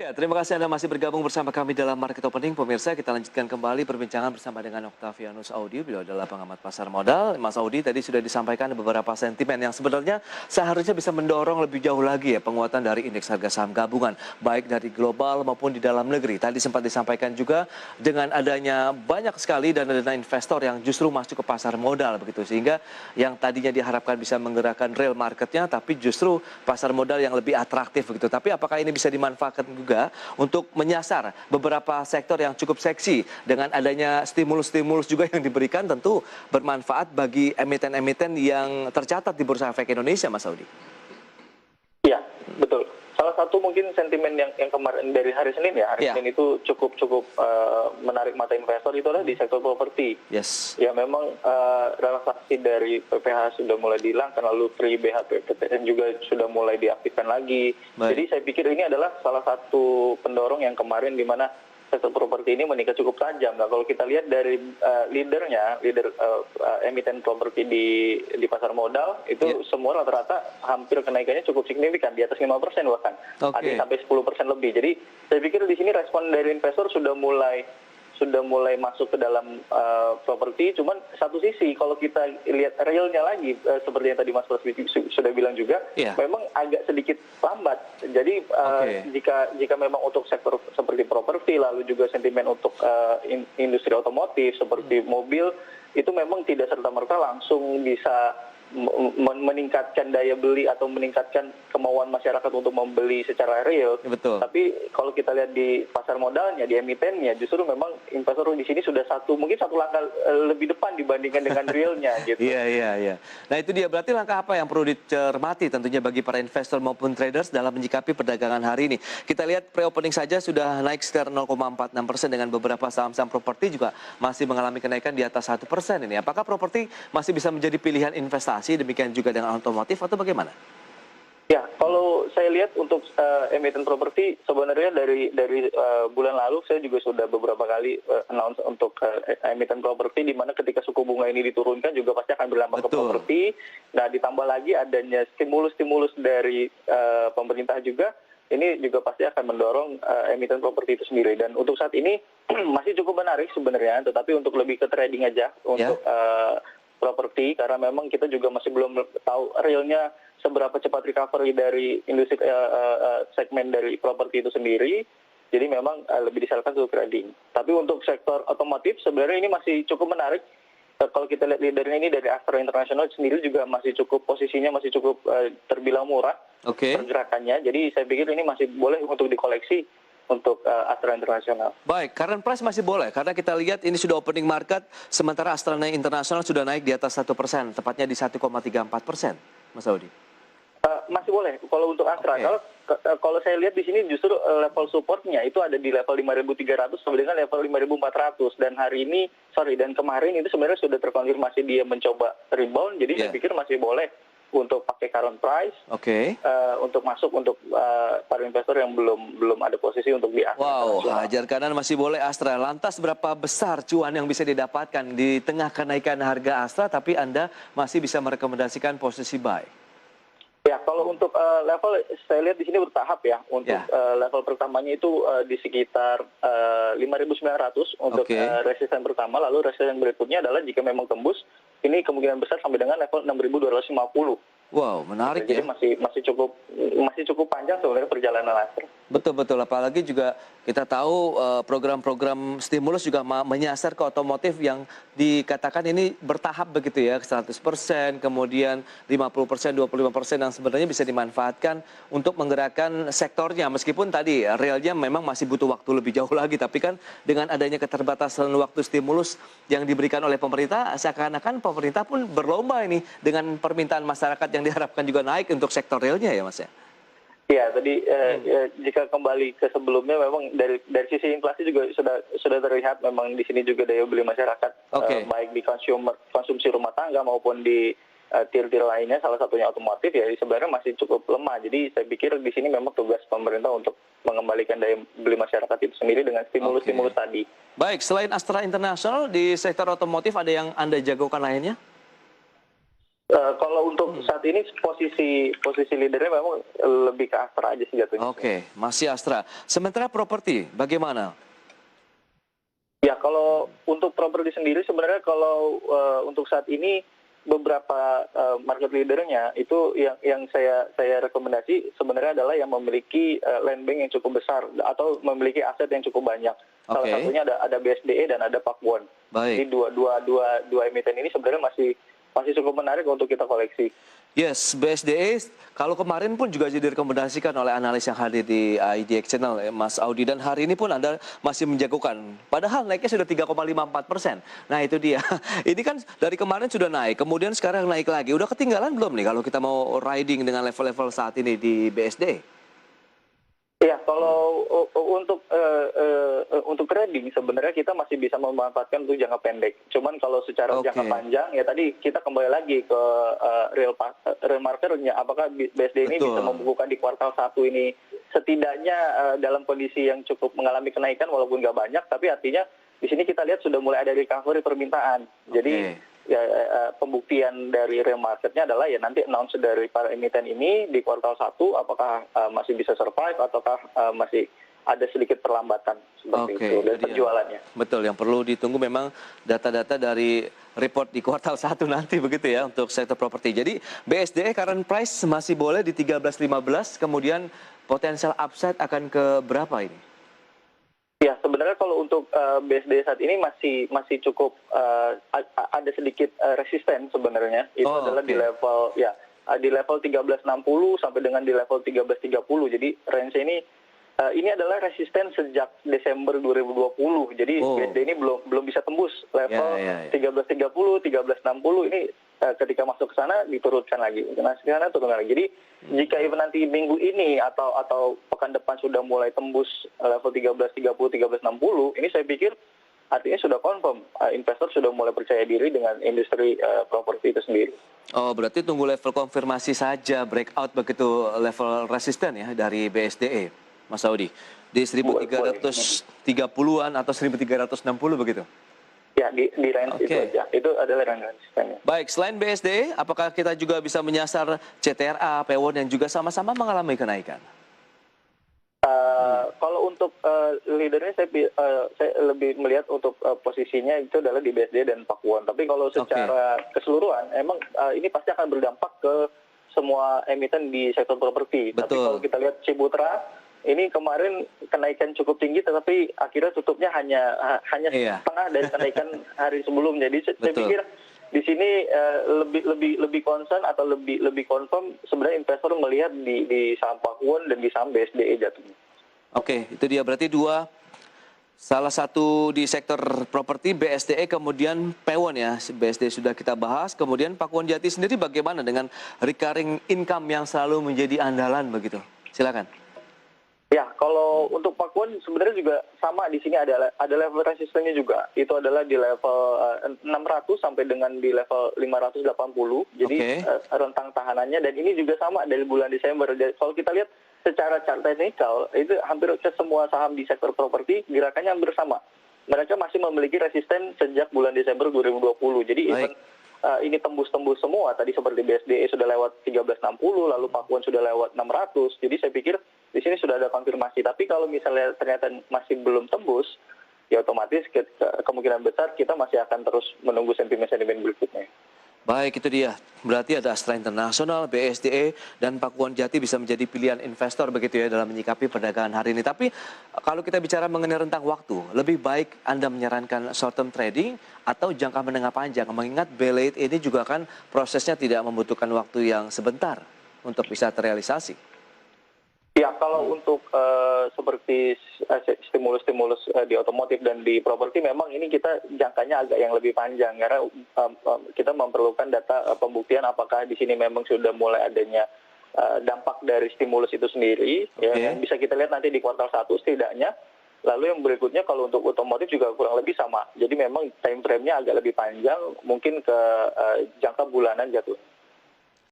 Ya, terima kasih Anda masih bergabung bersama kami dalam Market Opening. Pemirsa, kita lanjutkan kembali perbincangan bersama dengan Octavianus Audi. Beliau adalah pengamat pasar modal. Mas Audi, tadi sudah disampaikan beberapa sentimen yang sebenarnya seharusnya bisa mendorong lebih jauh lagi ya penguatan dari indeks harga saham gabungan, baik dari global maupun di dalam negeri. Tadi sempat disampaikan juga dengan adanya banyak sekali dana-dana investor yang justru masuk ke pasar modal begitu. Sehingga yang tadinya diharapkan bisa menggerakkan real marketnya, tapi justru pasar modal yang lebih atraktif begitu. Tapi apakah ini bisa dimanfaatkan juga untuk menyasar beberapa sektor yang cukup seksi dengan adanya stimulus-stimulus juga yang diberikan tentu bermanfaat bagi emiten-emiten yang tercatat di Bursa Efek Indonesia, Mas Audi. Iya, betul. Salah satu mungkin sentimen yang kemarin dari hari Senin ya, hari Senin itu cukup menarik mata investor itu adalah di sektor properti. Yes. Ya memang relaksasi dari PPh sudah mulai dihilangkan, lalu free BHPPTN juga sudah mulai diaktifkan lagi. Baik. Jadi saya pikir ini adalah salah satu pendorong yang kemarin di mana sektor properti ini meningkat cukup tajam. Nah, kalau kita lihat dari leader emiten properti di pasar modal itu semua rata-rata hampir kenaikannya cukup signifikan di atas 5% bahkan. Ada sampai 10% lebih. Jadi saya pikir di sini respon dari investor sudah mulai masuk ke dalam properti. Cuman satu sisi kalau kita lihat realnya lagi seperti yang tadi Mas Pras sudah bilang juga, memang agak sedikit lambat. Jadi jika memang untuk sektor seperti properti, lalu juga sentimen untuk industri otomotif seperti mobil, itu memang tidak serta-merta langsung bisa meningkatkan daya beli atau meningkatkan kemauan masyarakat untuk membeli secara real. Betul. Tapi kalau kita lihat di pasar modalnya, di emitennya, justru memang investor di sini sudah mungkin satu langkah lebih depan dibandingkan dengan realnya gitu. Iya. Nah itu dia, berarti langkah apa yang perlu dicermati tentunya bagi para investor maupun traders dalam menyikapi perdagangan hari ini. Kita lihat pre-opening saja sudah naik sekitar 0,46% dengan beberapa saham-saham properti juga masih mengalami kenaikan di atas 1% ini. Apakah properti masih bisa menjadi pilihan investasi, demikian juga dengan otomotif atau bagaimana? Ya, kalau saya lihat untuk emiten properti sebenarnya dari bulan lalu saya juga sudah beberapa kali announce untuk emiten properti di mana ketika suku bunga ini diturunkan juga pasti akan berdampak ke properti. Nah, ditambah lagi adanya stimulus-stimulus dari pemerintah juga, ini juga pasti akan mendorong emiten properti itu sendiri. Dan untuk saat ini masih cukup menarik sebenarnya, tetapi untuk lebih ke trading aja untuk properti, karena memang kita juga masih belum tahu realnya seberapa cepat recovery dari industri segmen dari properti itu sendiri. Jadi memang lebih disarankan untuk trading. Tapi untuk sektor otomotif sebenarnya ini masih cukup menarik. Kalau kita lihat leadernya ini dari Astra International sendiri juga masih cukup, posisinya masih cukup terbilang murah pergerakannya. Jadi saya pikir ini masih boleh untuk dikoleksi untuk Astra International. Baik, current price masih boleh karena kita lihat ini sudah opening market, sementara Astra International sudah naik di atas 1%, tepatnya di 1,34%, Mas Audi. Masih boleh kalau untuk Astra. Kalau saya lihat di sini justru level supportnya itu ada di level 5.300 sampai dengan level 5.400, dan dan kemarin itu sebenarnya sudah terkonfirmasi dia mencoba rebound, jadi saya pikir masih boleh untuk pakai current price, untuk masuk untuk para investor yang belum ada posisi untuk di Astra. Wow, hajar kanan masih boleh Astra. Lantas berapa besar cuan yang bisa didapatkan di tengah kenaikan harga Astra, tapi Anda masih bisa merekomendasikan posisi buy? Ya, kalau untuk level saya lihat di sini bertahap ya. Untuk level pertamanya itu di sekitar 5.900 untuk resisten pertama, lalu resisten berikutnya adalah jika memang tembus, ini kemungkinan besar sampai dengan level 6.250. Wow, menarik ya. Jadi masih cukup panjang sebenarnya perjalanan Astra. Betul, apalagi juga kita tahu program-program stimulus juga menyasar ke otomotif yang dikatakan ini bertahap begitu ya, 100%, kemudian 50%, 25% yang sebenarnya bisa dimanfaatkan untuk menggerakkan sektornya. Meskipun tadi realnya memang masih butuh waktu lebih jauh lagi, tapi kan dengan adanya keterbatasan waktu stimulus yang diberikan oleh pemerintah, seakan-akan pemerintah pun berlomba ini dengan permintaan masyarakat yang diharapkan juga naik untuk sektor realnya ya Mas ya? Ya, tadi jika kembali ke sebelumnya memang dari sisi inflasi juga sudah terlihat memang di sini juga daya beli masyarakat baik di konsumsi rumah tangga maupun di tier-tier lainnya, salah satunya otomotif ya sebenarnya masih cukup lemah. Jadi saya pikir di sini memang tugas pemerintah untuk mengembalikan daya beli masyarakat itu sendiri dengan stimulus-stimulus tadi. Baik, selain Astra International di sektor otomotif ada yang Anda jagokan lainnya? Kalau untuk saat ini posisi leadernya memang lebih ke Astra aja sih jatuhnya. Oke, masih Astra. Sementara properti, bagaimana? Ya, kalau untuk properti sendiri sebenarnya kalau untuk saat ini beberapa market leadernya itu yang saya rekomendasi sebenarnya adalah yang memiliki land bank yang cukup besar atau memiliki aset yang cukup banyak. Salah Oke, satunya ada BSDE dan ada Pakuwon. Jadi baik. dua emiten ini sebenarnya masih cukup menarik untuk kita koleksi. Yes, BSDE kalau kemarin pun juga jadi direkomendasikan oleh analis yang hadir di IDX Channel, Mas Audi. Dan hari ini pun Anda masih menjagokan. Padahal naiknya sudah 3,54%. Nah itu dia. Ini kan dari kemarin sudah naik, kemudian sekarang naik lagi. Udah ketinggalan belum nih kalau kita mau riding dengan level-level saat ini di BSDE? Ya, kalau untuk trading sebenarnya kita masih bisa memanfaatkan untuk jangka pendek. Cuman kalau secara jangka Oke, panjang ya tadi kita kembali lagi ke real marketnya. Apakah BSD ini bisa betul. membukukan di kuartal 1 ini setidaknya dalam kondisi yang cukup mengalami kenaikan walaupun nggak banyak, tapi artinya di sini kita lihat sudah mulai ada recovery permintaan. Jadi Oke. ya, pembuktian dari real marketnya adalah ya nanti announce dari para emiten ini di kuartal 1 apakah masih bisa survive ataukah masih ada sedikit perlambatan seperti Oke, itu itu dan dia. penjualannya. Betul, yang perlu ditunggu memang data-data dari report di kuartal 1 nanti begitu ya untuk sektor properti. Jadi BSDE current price masih boleh di 13.15, kemudian potensial upside akan ke berapa ini? Ya, sebenarnya kalau untuk BSD saat ini masih cukup ada sedikit resisten sebenarnya. Itu Oh, adalah di oke. level ya di level 1360 sampai dengan di level 1330. Jadi range ini adalah resisten sejak Desember 2020. Jadi Oh, BSD ini belum bisa tembus ya, level ya, ya. 1330, 1360 ini ketika masuk ke sana diturunkan lagi. Nah, sekarang turunkan lagi. Jadi jika even nanti minggu ini atau pekan depan sudah mulai tembus level 1330, 1360, ini saya pikir artinya sudah confirm investor sudah mulai percaya diri dengan industri properti itu sendiri. Oh, berarti tunggu level konfirmasi saja breakout begitu level resisten ya dari BSDE, Mas Audi. Di Boleh. 1330-an atau 1360 begitu. Ya, di range itu Oke. aja. Itu adalah range resistennya. Baik, selain BSD, apakah kita juga bisa menyasar CTRA, Pewon yang juga sama-sama mengalami kenaikan? Kalau untuk leadernya saya lebih melihat untuk posisinya itu adalah di BSD dan Pakuwon. Tapi kalau Oke, secara keseluruhan, emang ini pasti akan berdampak ke semua emiten di sektor properti. Tapi kalau betul. kita lihat Ciputra, ini kemarin kenaikan cukup tinggi, tetapi akhirnya tutupnya hanya Iya, setengah dari kenaikan hari sebelumnya. Jadi saya betul. pikir di sini lebih concern atau lebih confirm sebenarnya investor melihat di saham Pakuwon dan di saham BSDE jatuhnya. Oke, itu dia berarti dua. Salah satu di sektor properti BSDE, kemudian Pewon ya. BSDE sudah kita bahas, kemudian Pakuwon Jati sendiri bagaimana dengan recurring income yang selalu menjadi andalan begitu? Silakan. Ya, kalau untuk Pakuwon sebenarnya juga sama di sini ada level resistennya juga. Itu adalah di level 600 sampai dengan di level 580. Jadi Oke, rentang tahanannya dan ini juga sama dari bulan Desember. Jadi, kalau kita lihat secara chart technical itu hampir ke semua saham di sektor properti gerakannya hampir sama. Mereka masih memiliki resisten sejak bulan Desember 2020. Jadi even baik. ini tembus-tembus semua. Tadi seperti BSDE sudah lewat 1360, lalu Pakuwon sudah lewat 600. Jadi saya pikir di sini sudah ada konfirmasi. Tapi kalau misalnya ternyata masih belum tembus, ya otomatis kemungkinan besar kita masih akan terus menunggu sentimen-sentimen berikutnya. Baik, itu dia. Berarti ada Astra Internasional, BSDE, dan Pakuwon Jati bisa menjadi pilihan investor begitu ya dalam menyikapi perdagangan hari ini. Tapi kalau kita bicara mengenai rentang waktu, lebih baik Anda menyarankan short term trading atau jangka menengah panjang. Mengingat Belate ini juga kan prosesnya tidak membutuhkan waktu yang sebentar untuk bisa terrealisasi. Ya, kalau untuk seperti stimulus-stimulus di otomotif dan di properti, memang ini kita jangkanya agak yang lebih panjang karena kita memerlukan data pembuktian apakah di sini memang sudah mulai adanya dampak dari stimulus itu sendiri, ya, yang Oke. bisa kita lihat nanti di kuartal 1 setidaknya. Lalu yang berikutnya kalau untuk otomotif juga kurang lebih sama. Jadi memang time frame-nya agak lebih panjang, mungkin ke jangka bulanan jatuh.